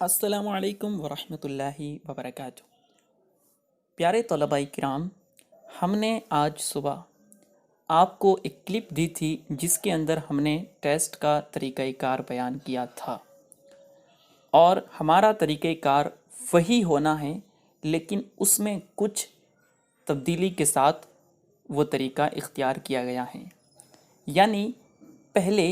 अस्सलामु अलैकुम वरहमतुल्लाहि वबरकातुह। प्यारे तलबा किराम, हमने आज सुबह आपको एक क्लिप दी थी जिसके अंदर हमने टेस्ट का तरीक़ाकार बयान किया था और हमारा तरीक़ाकार वही होना है, लेकिन उसमें कुछ तब्दीली के साथ वो तरीक़ा इख्तियार किया गया है। यानी पहले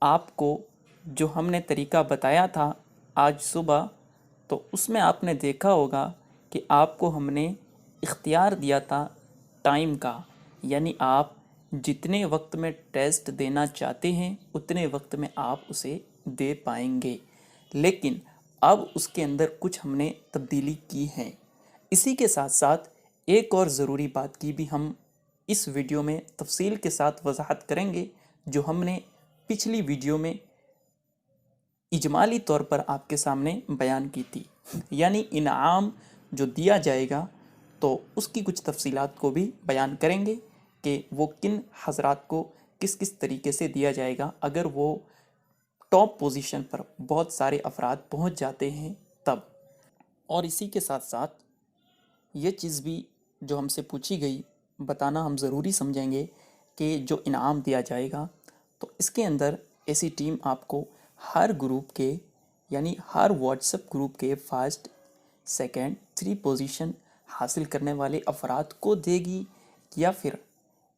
आपको जो हमने तरीक़ा बताया था आज सुबह, तो उसमें आपने देखा होगा कि आपको हमने इख्तियार दिया था टाइम का, यानी आप जितने वक्त में टेस्ट देना चाहते हैं उतने वक्त में आप उसे दे पाएंगे। लेकिन अब उसके अंदर कुछ हमने तब्दीली की है। इसी के साथ साथ एक और ज़रूरी बात की भी हम इस वीडियो में तफसील के साथ वजाहत करेंगे, जो हमने पिछली वीडियो में इजमाली तौर पर आपके सामने बयान की थी। यानी इनाम जो दिया जाएगा तो उसकी कुछ तफसीलात को भी बयान करेंगे कि वो किन हजरात को किस किस तरीके से दिया जाएगा अगर वो टॉप पोजीशन पर बहुत सारे अफराद पहुंच जाते हैं तब। और इसी के साथ साथ ये चीज़ भी जो हमसे पूछी गई बताना हम ज़रूरी समझेंगे कि जो इनाम दिया जाएगा तो इसके अंदर ऐसी टीम आपको हर ग्रुप के, यानी हर व्हाट्सएप ग्रुप के फर्स्ट सेकंड 3 पोजीशन हासिल करने वाले अफराद को देगी, या फिर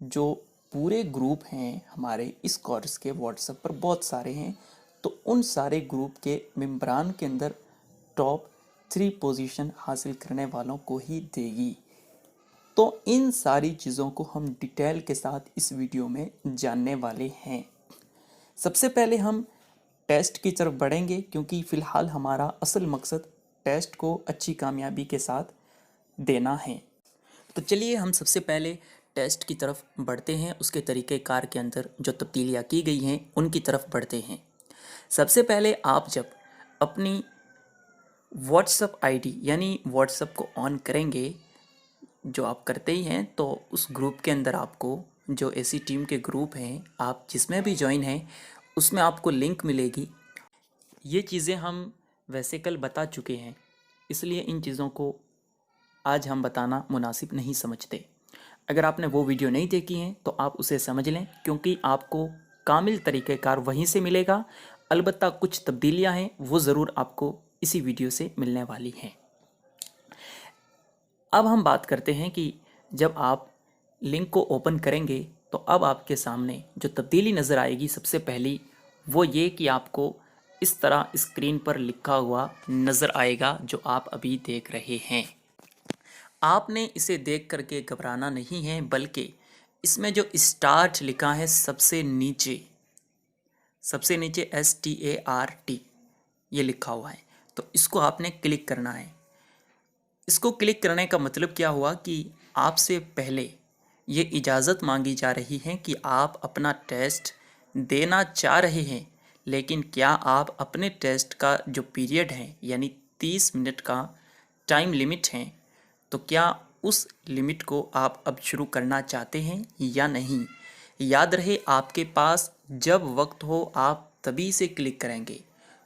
जो पूरे ग्रुप हैं हमारे इस कोर्स के व्हाट्सएप पर बहुत सारे हैं, तो उन सारे ग्रुप के मेंबरान के अंदर टॉप 3 पोजीशन हासिल करने वालों को ही देगी। तो इन सारी चीज़ों को हम डिटेल के साथ इस वीडियो में जानने वाले हैं। सबसे पहले हम टेस्ट की तरफ बढ़ेंगे, क्योंकि फ़िलहाल हमारा असल मकसद टेस्ट को अच्छी कामयाबी के साथ देना है। तो चलिए हम सबसे पहले टेस्ट की तरफ बढ़ते हैं, उसके तरीक़ेकार के अंदर जो तब्दीलियाँ की गई हैं उनकी तरफ बढ़ते हैं। सबसे पहले आप जब अपनी व्हाट्सएप आईडी यानी व्हाट्सएप को ऑन करेंगे, जो आप करते ही हैं, तो उस ग्रुप के अंदर आपको जो ऐसी टीम के ग्रुप हैं आप जिसमें भी ज्वाइन हैं उसमें आपको लिंक मिलेगी। ये चीज़ें हम वैसे कल बता चुके हैं, इसलिए इन चीज़ों को आज हम बताना मुनासिब नहीं समझते। अगर आपने वो वीडियो नहीं देखी है तो आप उसे समझ लें, क्योंकि आपको कामिल तरीक़ेकार वहीं से मिलेगा। अलबत्ता कुछ तब्दीलियां हैं वो ज़रूर आपको इसी वीडियो से मिलने वाली हैं। अब हम बात करते हैं कि जब आप लिंक को ओपन करेंगे तो अब आपके सामने जो तब्दीली नज़र आएगी, सबसे पहली वो ये कि आपको इस तरह स्क्रीन पर लिखा हुआ नज़र आएगा जो आप अभी देख रहे हैं। आपने इसे देख करके घबराना नहीं है, बल्कि इसमें जो स्टार्ट लिखा है सबसे नीचे START ये लिखा हुआ है, तो इसको आपने क्लिक करना है। इसको क्लिक करने का मतलब क्या हुआ कि आपसे पहले ये इजाज़त मांगी जा रही है कि आप अपना टेस्ट देना चाह रहे हैं, लेकिन क्या आप अपने टेस्ट का जो पीरियड है यानी 30 मिनट का टाइम लिमिट है, तो क्या उस लिमिट को आप अब शुरू करना चाहते हैं या नहीं। याद रहे, आपके पास जब वक्त हो आप तभी से क्लिक करेंगे,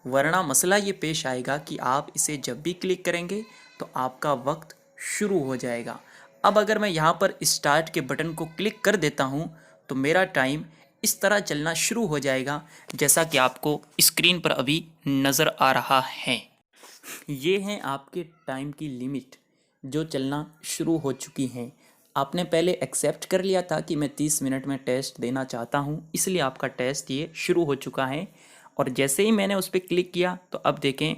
वरना मसला ये पेश आएगा कि आप इसे जब भी क्लिक करेंगे तो आपका वक्त शुरू हो जाएगा। अब अगर मैं यहाँ पर स्टार्ट के बटन को क्लिक कर देता हूँ तो मेरा टाइम इस तरह चलना शुरू हो जाएगा, जैसा कि आपको स्क्रीन पर अभी नज़र आ रहा है। ये हैं आपके टाइम की लिमिट जो चलना शुरू हो चुकी हैं। आपने पहले एक्सेप्ट कर लिया था कि मैं 30 मिनट में टेस्ट देना चाहता हूँ, इसलिए आपका टेस्ट ये शुरू हो चुका है। और जैसे ही मैंने उस पर क्लिक किया तो अब देखें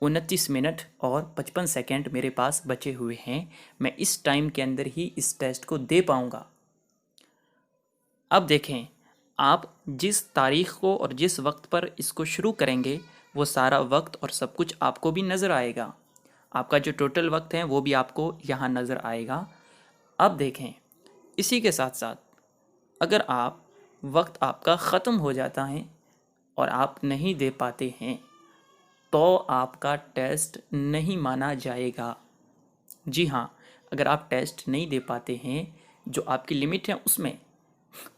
29 मिनट और 55 सेकेंड मेरे पास बचे हुए हैं। मैं इस टाइम के अंदर ही इस टेस्ट को दे पाऊँगा। अब देखें, आप जिस तारीख़ को और जिस वक्त पर इसको शुरू करेंगे वो सारा वक्त और सब कुछ आपको भी नज़र आएगा। आपका जो टोटल वक्त है वो भी आपको यहाँ नज़र आएगा। अब देखें, इसी के साथ साथ अगर आप वक्त आपका ख़त्म हो जाता है और आप नहीं दे पाते हैं तो आपका टेस्ट नहीं माना जाएगा। जी हाँ, अगर आप टेस्ट नहीं दे पाते हैं जो आपकी लिमिट है उसमें,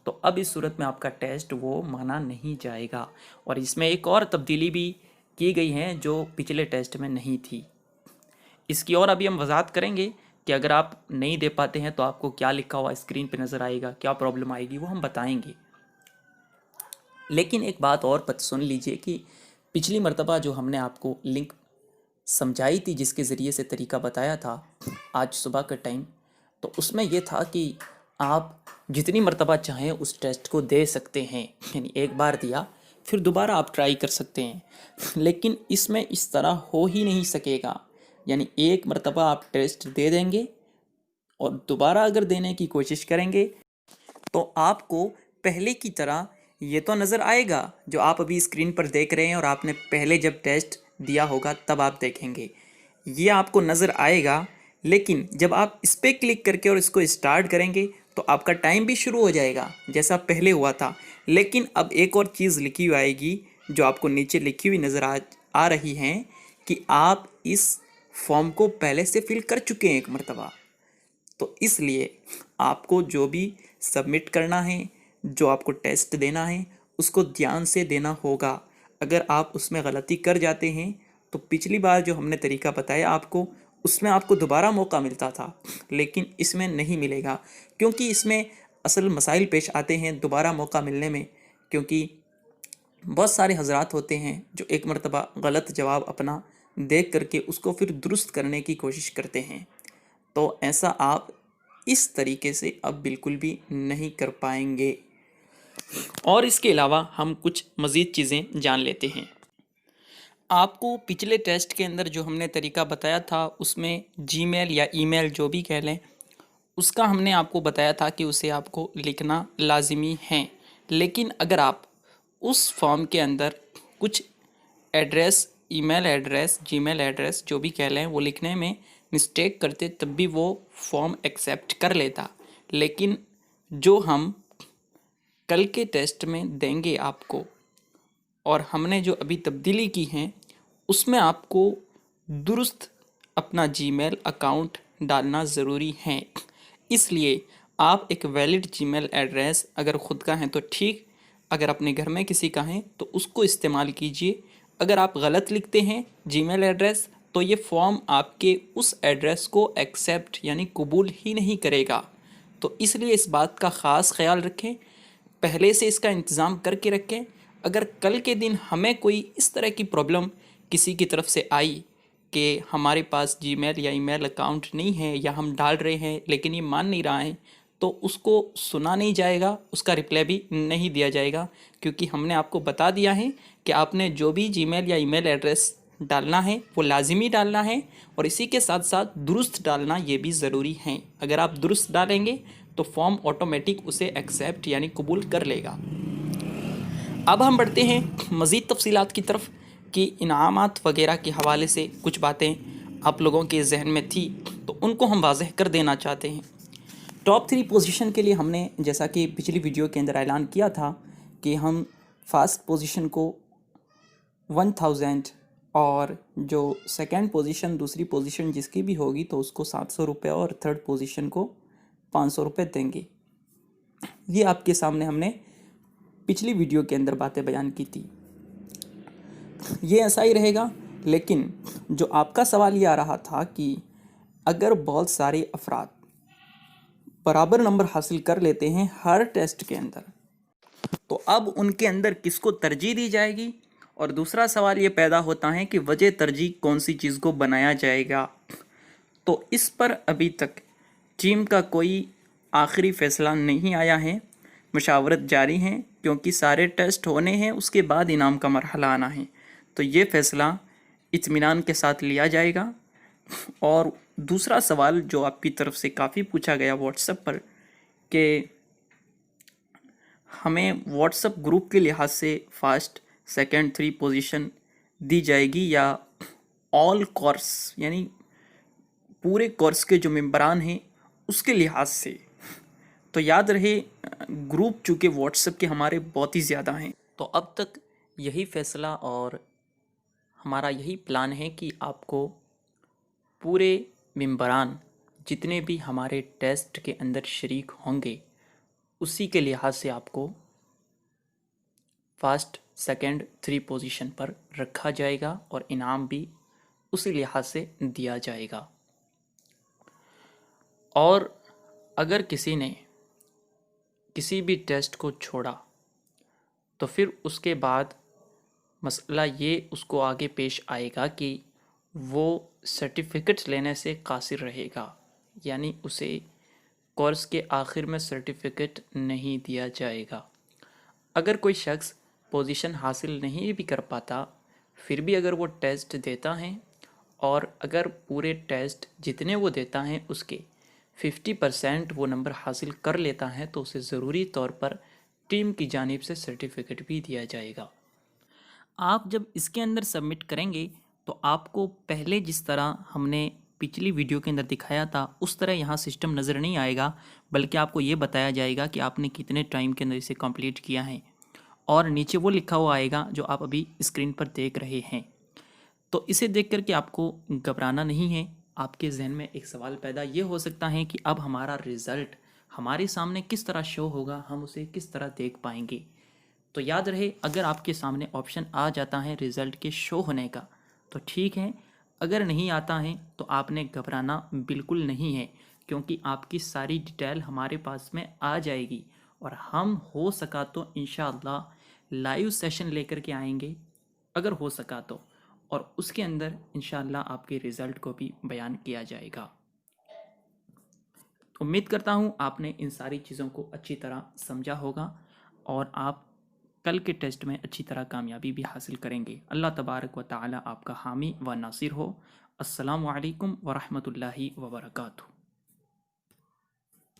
तो अब इस सूरत में आपका टेस्ट वो माना नहीं जाएगा। और इसमें एक और तब्दीली भी की गई हैं जो पिछले टेस्ट में नहीं थी। इसकी और अभी हम वजाहत करेंगे कि अगर आप नहीं दे पाते हैं तो आपको क्या लिखा हुआ स्क्रीन पे नज़र आएगा, क्या प्रॉब्लम आएगी वो हम बताएंगे। लेकिन एक बात और सुन लीजिए कि पिछली मर्तबा जो हमने आपको लिंक समझाई थी, जिसके ज़रिए से तरीका बताया था आज सुबह का टाइम, तो उसमें यह था कि आप जितनी मर्तबा चाहें उस टेस्ट को दे सकते हैं, यानी एक बार दिया फिर दोबारा आप ट्राई कर सकते हैं। लेकिन इसमें इस तरह हो ही नहीं सकेगा, यानी एक मर्तबा आप टेस्ट दे देंगे और दोबारा अगर देने की कोशिश करेंगे तो आपको पहले की तरह ये तो नज़र आएगा जो आप अभी स्क्रीन पर देख रहे हैं, और आपने पहले जब टेस्ट दिया होगा तब आप देखेंगे ये आपको नज़र आएगा। लेकिन जब आप इस पर क्लिक करके और इसको स्टार्ट करेंगे तो आपका टाइम भी शुरू हो जाएगा जैसा पहले हुआ था। लेकिन अब एक और चीज़ लिखी हुई आएगी जो आपको नीचे लिखी हुई नज़र आ रही है कि आप इस फॉर्म को पहले से फिल कर चुके हैं एक मरतबा। तो इसलिए आपको जो भी सबमिट करना है, जो आपको टेस्ट देना है, उसको ध्यान से देना होगा। अगर आप उसमें गलती कर जाते हैं तो पिछली बार जो हमने तरीका बताया आपको, उसमें आपको दोबारा मौका मिलता था, लेकिन इसमें नहीं मिलेगा क्योंकि इसमें असल मसाइल पेश आते हैं दोबारा मौका मिलने में। क्योंकि बहुत सारे हजरात होते हैं जो एक मरतबा गलत जवाब अपना देख करके उसको फिर दुरुस्त करने की कोशिश करते हैं। तो ऐसा आप इस तरीके से अब बिल्कुल भी नहीं कर पाएंगे। और इसके अलावा हम कुछ मज़ीद चीज़ें जान लेते हैं। आपको पिछले टेस्ट के अंदर जो हमने तरीका बताया था उसमें जीमेल या ईमेल जो भी कह लें, उसका हमने आपको बताया था कि उसे आपको लिखना लाजिमी है। लेकिन अगर आप उस फॉर्म के अंदर कुछ address, email address, Gmail address जो भी कह लें वो लिखने में मिस्टेक करते तब भी वो फॉर्म एक्सेप्ट कर लेता। लेकिन जो हम कल के टेस्ट में देंगे आपको और हमने जो अभी तब्दीली की हैं उसमें आपको दुरुस्त अपना जीमेल अकाउंट डालना ज़रूरी है। इसलिए आप एक वैलिड जीमेल एड्रेस अगर ख़ुद का है तो ठीक, अगर अपने घर में किसी का है तो उसको इस्तेमाल कीजिए। अगर आप गलत लिखते हैं जीमेल एड्रेस तो ये फॉर्म आपके उस एड्रेस को एक्सेप्ट यानी कबूल ही नहीं करेगा। तो इसलिए इस बात का ख़ास ख्याल रखें, पहले से इसका इंतज़ाम करके रखें। अगर कल के दिन हमें कोई इस तरह की प्रॉब्लम किसी की तरफ से आई कि हमारे पास जीमेल या ईमेल अकाउंट नहीं है या हम डाल रहे हैं लेकिन ये मान नहीं रहा है, तो उसको सुना नहीं जाएगा, उसका रिप्लाई भी नहीं दिया जाएगा। क्योंकि हमने आपको बता दिया है कि आपने जो भी जीमेल या ईमेल एड्रेस डालना है वो लाजिमी डालना है और इसी के साथ साथ दुरुस्त डालना ये भी ज़रूरी है। अगर आप दुरुस्त डालेंगे तो फॉर्म ऑटोमेटिक उसे एक्सेप्ट यानी कबूल कर लेगा। अब हम बढ़ते हैं मज़ीद तफसीलात की तरफ कि इनामात वगैरह के हवाले से कुछ बातें आप लोगों के जहन में थी तो उनको हम वाज़ेह कर देना चाहते हैं। टॉप 3 पोजीशन के लिए हमने जैसा कि पिछली वीडियो के अंदर ऐलान किया था कि हम फर्स्ट पोजीशन को 1000 और जो सेकंड पोजीशन दूसरी पोजीशन जिसकी भी होगी तो उसको 700 रुपये और थर्ड पोजीशन को 500 रुपये देंगे। ये आपके सामने हमने पिछली वीडियो के अंदर बातें बयान की थी। ये ऐसा ही रहेगा। लेकिन जो आपका सवाल ये आ रहा था कि अगर बहुत सारे अफराद बराबर नंबर हासिल कर लेते हैं हर टेस्ट के अंदर तो अब उनके अंदर किसको तरजीह दी जाएगी, और दूसरा सवाल ये पैदा होता है कि वजह तरजीह कौन सी चीज़ को बनाया जाएगा। तो इस पर अभी तक टीम का कोई आखिरी फ़ैसला नहीं आया है, मशावरत जारी है क्योंकि सारे टेस्ट होने हैं उसके बाद इनाम का मरहला आना है। तो ये फ़ैसला इत्मीनान के साथ लिया जाएगा। और दूसरा सवाल जो आपकी तरफ से काफ़ी पूछा गया व्हाट्सएप पर कि हमें व्हाट्सएप ग्रुप के लिहाज से फर्स्ट सेकंड 3 पोजीशन दी जाएगी या ऑल कोर्स यानी पूरे कोर्स के जो मेंबरान हैं उसके लिहाज से। तो याद रहे ग्रुप चूँकि व्हाट्सएप के हमारे बहुत ही ज़्यादा हैं, तो अब तक यही फ़ैसला और हमारा यही प्लान है कि आपको पूरे मेंबरान जितने भी हमारे टेस्ट के अंदर शरीक होंगे उसी के लिहाज से आपको फर्स्ट सेकंड 3 पोजीशन पर रखा जाएगा और इनाम भी उसी लिहाज से दिया जाएगा। और अगर किसी ने किसी भी टेस्ट को छोड़ा तो फिर उसके बाद मसला ये उसको आगे पेश आएगा कि वो सर्टिफिकेट्स लेने से कासिर रहेगा, यानी उसे कोर्स के आखिर में सर्टिफिकेट नहीं दिया जाएगा। अगर कोई शख्स पोजीशन हासिल नहीं भी कर पाता, फिर भी अगर वो टेस्ट देता है और अगर पूरे टेस्ट जितने वो देता है उसके 50% वो नंबर हासिल कर लेता है तो उसे ज़रूरी तौर पर टीम की जानिब से सर्टिफिकेट भी दिया जाएगा। आप जब इसके अंदर सबमिट करेंगे तो आपको पहले जिस तरह हमने पिछली वीडियो के अंदर दिखाया था उस तरह यहाँ सिस्टम नज़र नहीं आएगा, बल्कि आपको ये बताया जाएगा कि आपने कितने टाइम के अंदर इसे कंप्लीट किया है और नीचे वो लिखा हुआ आएगा जो आप अभी स्क्रीन पर देख रहे हैं। तो इसे देख कर के आपको घबराना नहीं है। आपके जहन में एक सवाल पैदा ये हो सकता है कि अब हमारा रिज़ल्ट हमारे सामने किस तरह शो होगा, हम उसे किस तरह देख पाएंगे। तो याद रहे, अगर आपके सामने ऑप्शन आ जाता है रिज़ल्ट के शो होने का तो ठीक है, अगर नहीं आता है तो आपने घबराना बिल्कुल नहीं है, क्योंकि आपकी सारी डिटेल हमारे पास में आ जाएगी और हम हो सका तो इंशाअल्लाह लाइव सेशन लेकर के आएंगे, अगर हो सका तो, और उसके अंदर इंशाअल्लाह आपके रिज़ल्ट को भी बयान किया जाएगा। उम्मीद करता हूँ आपने इन सारी चीज़ों को अच्छी तरह समझा होगा और आप कल के टेस्ट में अच्छी तरह कामयाबी भी हासिल करेंगे। अल्लाह तबारक व ताला आपका हामी व नासिर हो। अस्सलामु अलैकुम व रहमतुल्लाहि व बरकातुहू।